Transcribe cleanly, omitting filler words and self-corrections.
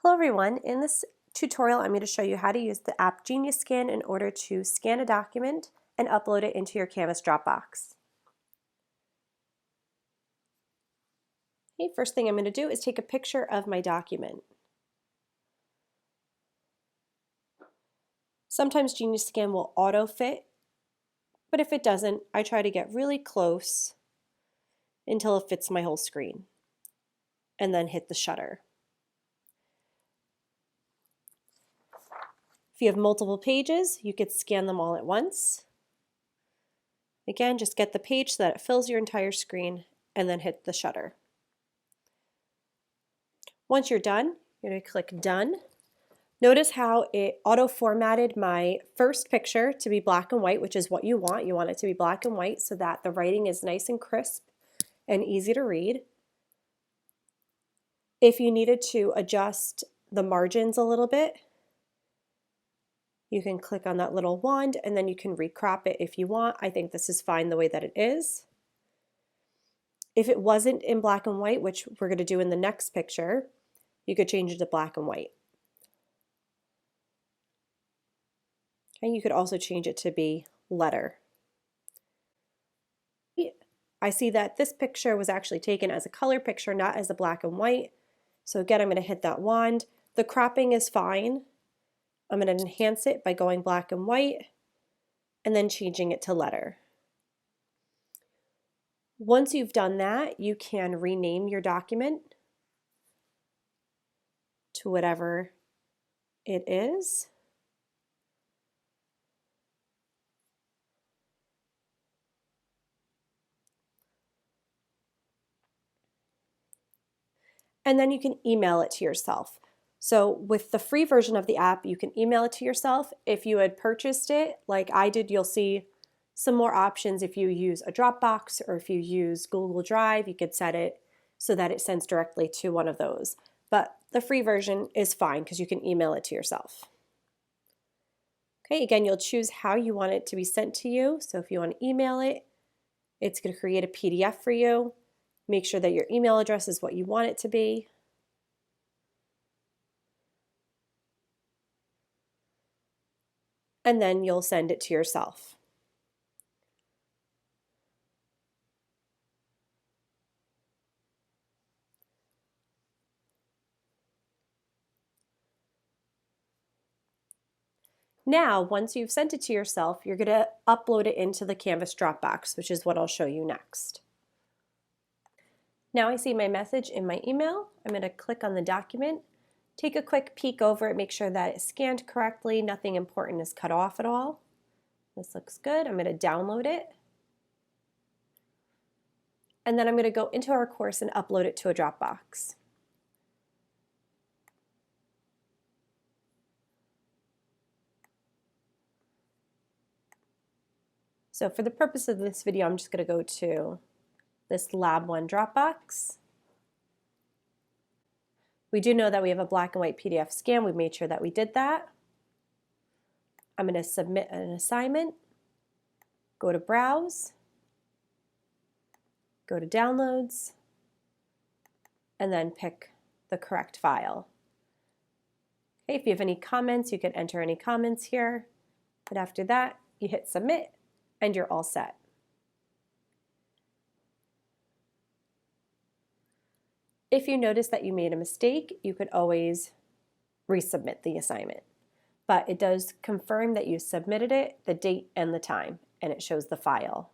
Hello everyone, in this tutorial I'm going to show you how to use the app Genius Scan in order to scan a document and upload it into your Canvas Dropbox. Okay, first thing I'm going to do is take a picture of my document. Sometimes Genius Scan will auto-fit, but if it doesn't, I try to get really close until it fits my whole screen and then hit the shutter. If you have multiple pages, you could scan them all at once. Again, just get the page so that it fills your entire screen and then hit the shutter. Once you're done, you're going to click Done. Notice how it auto-formatted my first picture to be black and white, which is what you want. You want it to be black and white so that the writing is nice and crisp and easy to read. If you needed to adjust the margins a little bit, you can click on that little wand and then you can recrop it if you want. I think this is fine the way that it is. If it wasn't in black and white, which we're going to do in the next picture, you could change it to black and white. And you could also change it to be letter. I see that this picture was actually taken as a color picture, not as a black and white. So again, I'm going to hit that wand. The cropping is fine. I'm going to enhance it by going black and white and then changing it to letter. Once you've done that, you can rename your document to whatever it is. And then you can email it to yourself. So with the free version of the app, you can email it to yourself. If you had purchased it, like I did, you'll see some more options. If you use a Dropbox or if you use Google Drive, you could set it so that it sends directly to one of those. But the free version is fine because you can email it to yourself. Okay, again, you'll choose how you want it to be sent to you. So if you want to email it, it's going to create a PDF for you. Make sure that your email address is what you want it to be. And then you'll send it to yourself. Now, once you've sent it to yourself, you're going to upload it into the Canvas Dropbox, which is what I'll show you next. Now I see my message in my email. I'm going to click on the document, take a quick peek over it, make sure that it's scanned correctly, nothing important is cut off at all. This looks good. I'm going to download it. And then I'm going to go into our course and upload it to a Dropbox. So for the purpose of this video, I'm just going to go to this Lab 1 Dropbox. We do know that we have a black and white PDF scan. We made sure that we did that. I'm going to submit an assignment, go to Browse, go to Downloads, and then pick the correct file. Okay, if you have any comments, you can enter any comments here. But after that, you hit Submit, and you're all set. If you notice that you made a mistake, you could always resubmit the assignment. But it does confirm that you submitted it, the date and the time, and it shows the file.